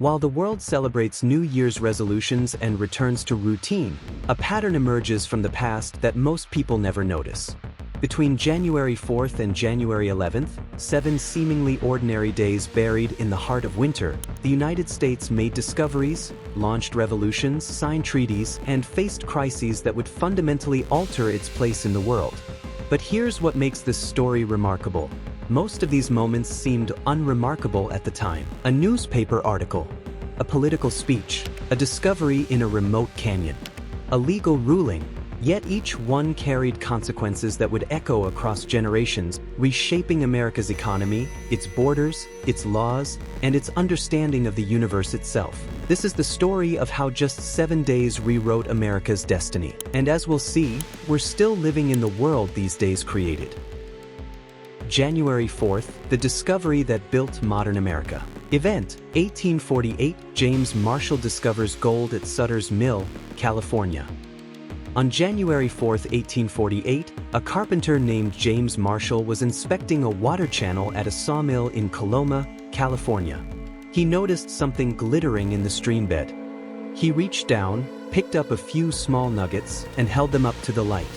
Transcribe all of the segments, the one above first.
While the world celebrates New Year's resolutions and returns to routine, a pattern emerges from the past that most people never notice. Between January 4th and January 11th, 7 seemingly ordinary days buried in the heart of winter, the United States made discoveries, launched revolutions, signed treaties, and faced crises that would fundamentally alter its place in the world. But here's what makes this story remarkable. Most of these moments seemed unremarkable at the time. A newspaper article, a political speech, a discovery in a remote canyon, a legal ruling, yet each one carried consequences that would echo across generations, reshaping America's economy, its borders, its laws, and its understanding of the universe itself. This is the story of how just 7 days rewrote America's destiny. And as we'll see, we're still living in the world these days created. January 4th, the discovery that built modern America. Event: 1848, James Marshall discovers gold at Sutter's Mill, California. On January 4, 1848, a carpenter named James Marshall was inspecting a water channel at a sawmill in Coloma, California. He noticed something glittering in the streambed. He reached down, picked up a few small nuggets, and held them up to the light.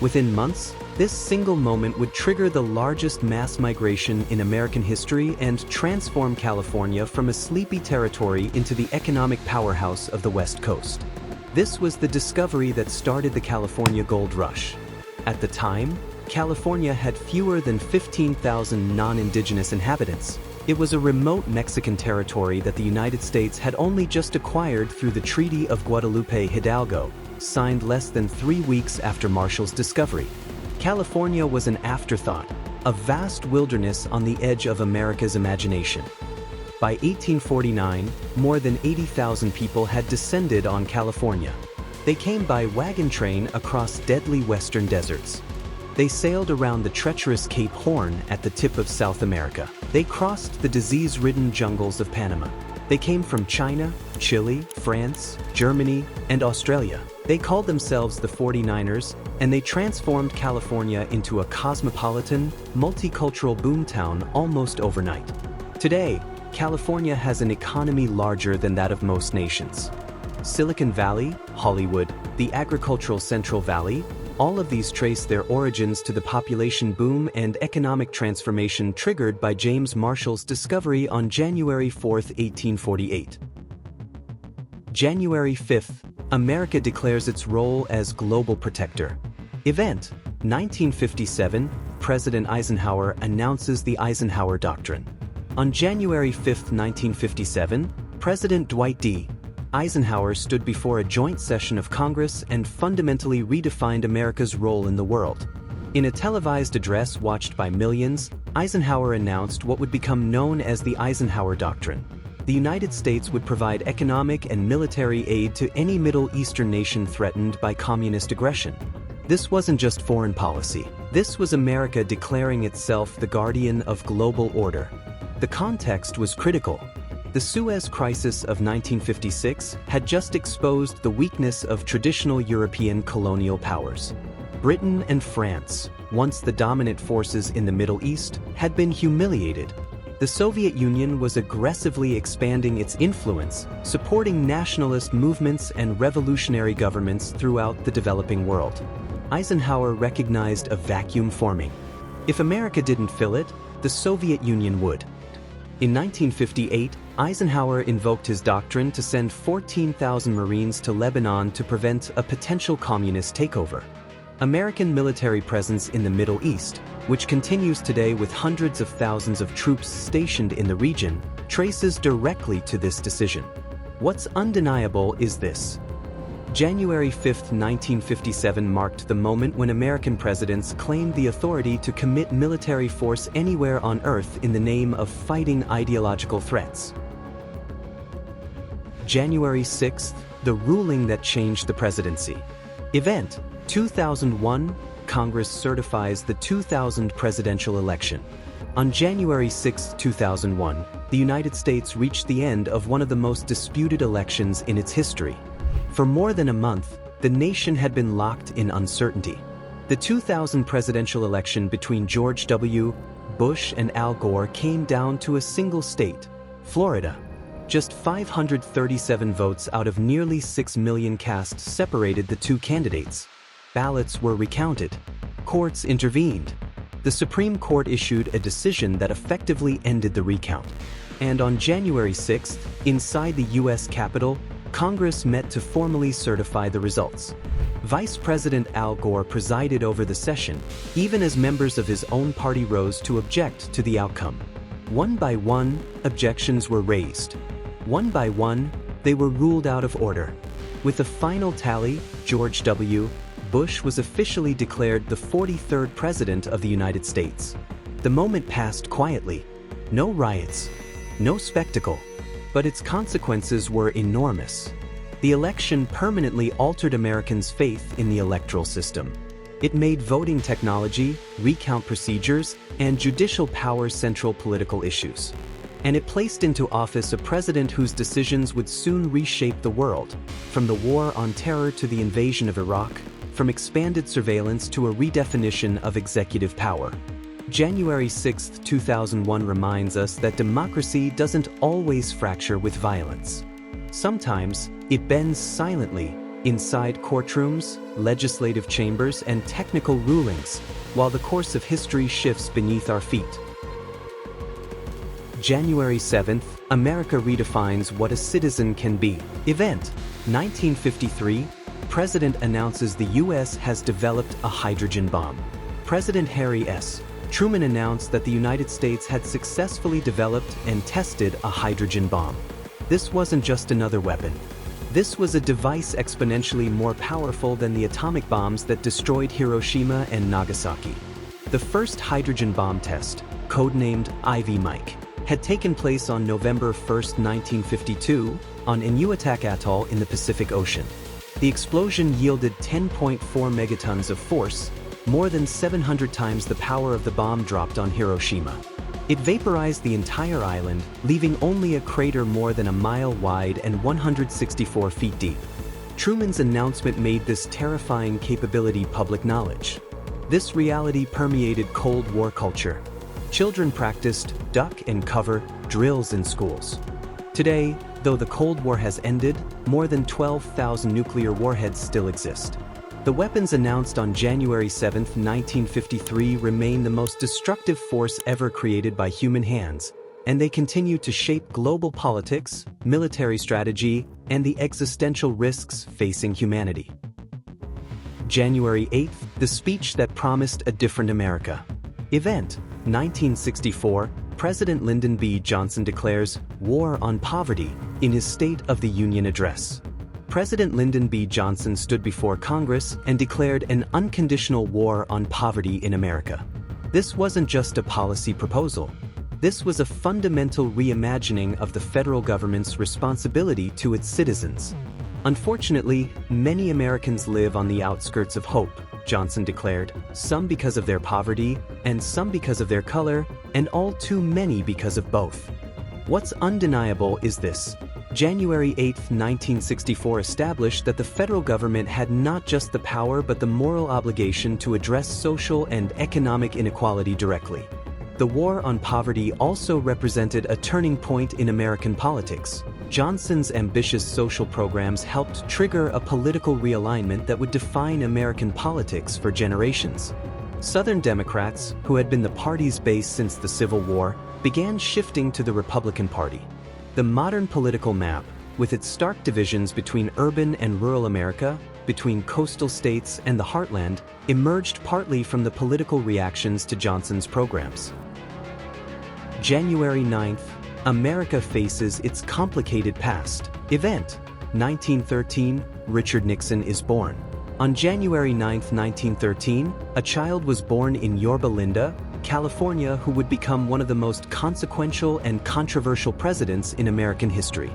Within months, this single moment would trigger the largest mass migration in American history and transform California from a sleepy territory into the economic powerhouse of the West Coast. This was the discovery that started the California Gold Rush. At the time, California had fewer than 15,000 non-indigenous inhabitants. It was a remote Mexican territory that the United States had only just acquired through the Treaty of Guadalupe Hidalgo, signed less than 3 weeks after Marshall's discovery. California was an afterthought, a vast wilderness on the edge of America's imagination. By 1849, more than 80,000 people had descended on California. They came by wagon train across deadly western deserts. They sailed around the treacherous Cape Horn at the tip of South America. They crossed the disease-ridden jungles of Panama. They came from China, Chile, France, Germany, and Australia. They called themselves the 49ers, and they transformed California into a cosmopolitan, multicultural boomtown almost overnight. Today, California has an economy larger than that of most nations. Silicon Valley, Hollywood, the agricultural Central Valley, all of these trace their origins to the population boom and economic transformation triggered by James Marshall's discovery on January 4, 1848. January 5th, America declares its role as global protector. Event: 1957, President Eisenhower announces the Eisenhower Doctrine. On January 5, 1957, President Dwight D. Eisenhower stood before a joint session of Congress and fundamentally redefined America's role in the world. In a televised address watched by millions, Eisenhower announced what would become known as the Eisenhower Doctrine. The United States would provide economic and military aid to any Middle Eastern nation threatened by communist aggression. This wasn't just foreign policy. This was America declaring itself the guardian of global order. The context was critical. The Suez Crisis of 1956 had just exposed the weakness of traditional European colonial powers. Britain and France, once the dominant forces in the Middle East, had been humiliated. The Soviet Union was aggressively expanding its influence, supporting nationalist movements and revolutionary governments throughout the developing world. Eisenhower recognized a vacuum forming. If America didn't fill it, the Soviet Union would. In 1958, Eisenhower invoked his doctrine to send 14,000 Marines to Lebanon to prevent a potential communist takeover. American military presence in the Middle East, which continues today with hundreds of thousands of troops stationed in the region, traces directly to this decision. What's undeniable is this. January 5, 1957 marked the moment when American presidents claimed the authority to commit military force anywhere on Earth in the name of fighting ideological threats. January 6th, the ruling that changed the presidency. Event: 2001, Congress certifies the 2000 presidential election. On January 6, 2001, the United States reached the end of one of the most disputed elections in its history. For more than a month, the nation had been locked in uncertainty. The 2000 presidential election between George W. Bush and Al Gore came down to a single state, Florida. Just 537 votes out of nearly 6 million cast separated the two candidates. Ballots were recounted. Courts intervened. The Supreme Court issued a decision that effectively ended the recount. And on January 6, inside the U.S. Capitol, Congress met to formally certify the results. Vice President Al Gore presided over the session, even as members of his own party rose to object to the outcome. One by one, objections were raised. One by one, they were ruled out of order. With the final tally, George W. Bush was officially declared the 43rd President of the United States. The moment passed quietly. No riots, no spectacle, but its consequences were enormous. The election permanently altered Americans' faith in the electoral system. It made voting technology, recount procedures, and judicial power central political issues. And it placed into office a president whose decisions would soon reshape the world, from the war on terror to the invasion of Iraq, from expanded surveillance to a redefinition of executive power. January 6, 2001 reminds us that democracy doesn't always fracture with violence. Sometimes, it bends silently inside courtrooms, legislative chambers, and technical rulings, while the course of history shifts beneath our feet. January 7th, America redefines what a citizen can be. Event: 1953, President announces the U.S. has developed a hydrogen bomb. President Harry S. Truman announced that the United States had successfully developed and tested a hydrogen bomb. This wasn't just another weapon. This was a device exponentially more powerful than the atomic bombs that destroyed Hiroshima and Nagasaki. The first hydrogen bomb test, codenamed Ivy Mike, had taken place on November 1, 1952, on Enewetak Atoll in the Pacific Ocean. The explosion yielded 10.4 megatons of force, more than 700 times the power of the bomb dropped on Hiroshima. It vaporized the entire island, leaving only a crater more than a mile wide and 164 feet deep. Truman's announcement made this terrifying capability public knowledge. This reality permeated Cold War culture. Children practiced duck and cover drills in schools. Today, though the Cold War has ended, more than 12,000 nuclear warheads still exist. The weapons announced on January 7, 1953 remain the most destructive force ever created by human hands, and they continue to shape global politics, military strategy, and the existential risks facing humanity. January 8, the speech that promised a different America. Event: 1964, President Lyndon B. Johnson declares war on poverty in his State of the Union address. President Lyndon B. Johnson stood before Congress and declared an unconditional war on poverty in America. This wasn't just a policy proposal. This was a fundamental reimagining of the federal government's responsibility to its citizens. Unfortunately, many Americans live on the outskirts of hope, Johnson declared, some because of their poverty, and some because of their color, and all too many because of both. What's undeniable is this: January 8, 1964 established that the federal government had not just the power but the moral obligation to address social and economic inequality directly. The war on poverty also represented a turning point in American politics. Johnson's ambitious social programs helped trigger a political realignment that would define American politics for generations. Southern Democrats, who had been the party's base since the Civil War, began shifting to the Republican Party. The modern political map, with its stark divisions between urban and rural America, between coastal states and the heartland, emerged partly from the political reactions to Johnson's programs. January 9th, America faces its complicated past. Event: 1913, Richard Nixon is born. On January 9, 1913, a child was born in Yorba Linda, California, who would become one of the most consequential and controversial presidents in American history.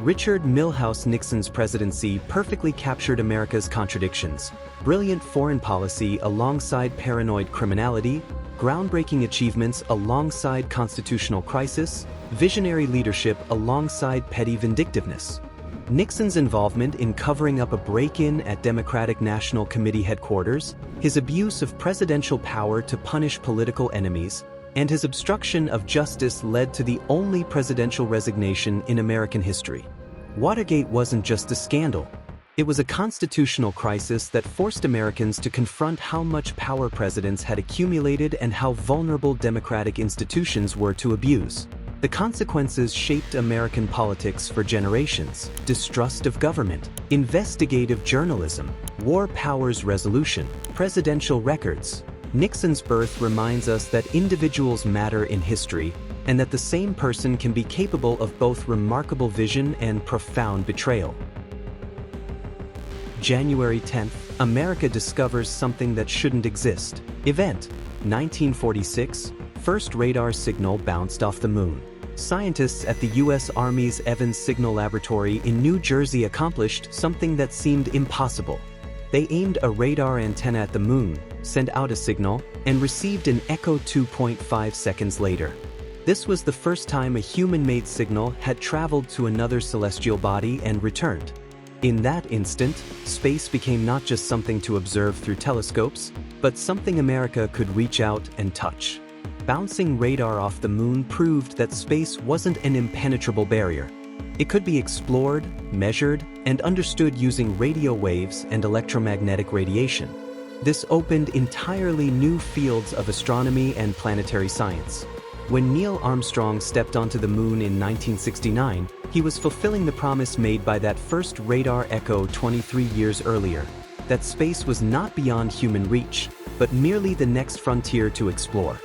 Richard Milhous Nixon's presidency perfectly captured America's contradictions: brilliant foreign policy alongside paranoid criminality, groundbreaking achievements alongside constitutional crisis, visionary leadership alongside petty vindictiveness. Nixon's involvement in covering up a break-in at Democratic National Committee headquarters, his abuse of presidential power to punish political enemies, and his obstruction of justice led to the only presidential resignation in American history. Watergate wasn't just a scandal. It was a constitutional crisis that forced Americans to confront how much power presidents had accumulated and how vulnerable democratic institutions were to abuse. The consequences shaped American politics for generations: distrust of government, investigative journalism, war powers resolution, presidential records. Nixon's birth reminds us that individuals matter in history, and that the same person can be capable of both remarkable vision and profound betrayal. January 10th, America discovers something that shouldn't exist. Event: 1946, first radar signal bounced off the moon. Scientists at the U.S. Army's Evans Signal Laboratory in New Jersey accomplished something that seemed impossible. They aimed a radar antenna at the moon, sent out a signal, and received an echo 2.5 seconds later. This was the first time a human-made signal had traveled to another celestial body and returned. In that instant, space became not just something to observe through telescopes, but something America could reach out and touch. Bouncing radar off the moon proved that space wasn't an impenetrable barrier. It could be explored, measured, and understood using radio waves and electromagnetic radiation. This opened entirely new fields of astronomy and planetary science. When Neil Armstrong stepped onto the moon in 1969, he was fulfilling the promise made by that first radar echo 23 years earlier, that space was not beyond human reach, but merely the next frontier to explore.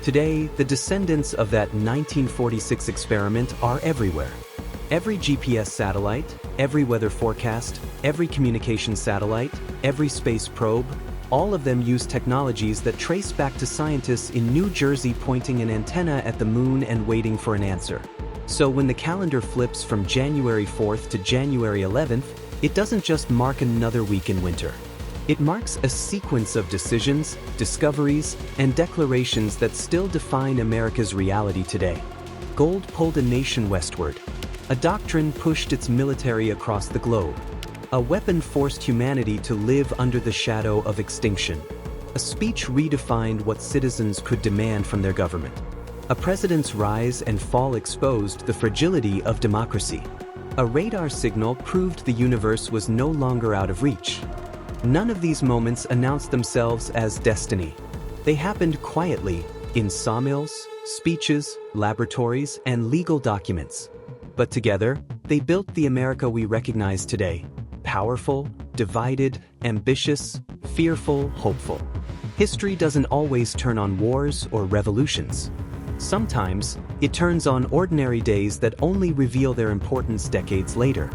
Today, the descendants of that 1946 experiment are everywhere. Every GPS satellite, every weather forecast, every communication satellite, every space probe, all of them use technologies that trace back to scientists in New Jersey pointing an antenna at the moon and waiting for an answer. So when the calendar flips from January 4th to January 11th, it doesn't just mark another week in winter. It marks a sequence of decisions, discoveries, and declarations that still define America's reality today. Gold pulled a nation westward. A doctrine pushed its military across the globe. A weapon forced humanity to live under the shadow of extinction. A speech redefined what citizens could demand from their government. A president's rise and fall exposed the fragility of democracy. A radar signal proved the universe was no longer out of reach. None of these moments announced themselves as destiny. They happened quietly, in sawmills, speeches, laboratories, and legal documents. But together, they built the America we recognize today. Powerful, divided, ambitious, fearful, hopeful. History doesn't always turn on wars or revolutions. Sometimes, it turns on ordinary days that only reveal their importance decades later.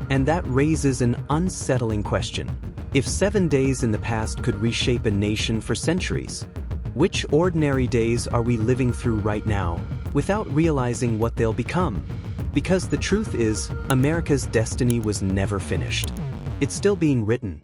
And that raises an unsettling question. If 7 days in the past could reshape a nation for centuries, which ordinary days are we living through right now, without realizing what they'll become? Because the truth is, America's destiny was never finished. It's still being written.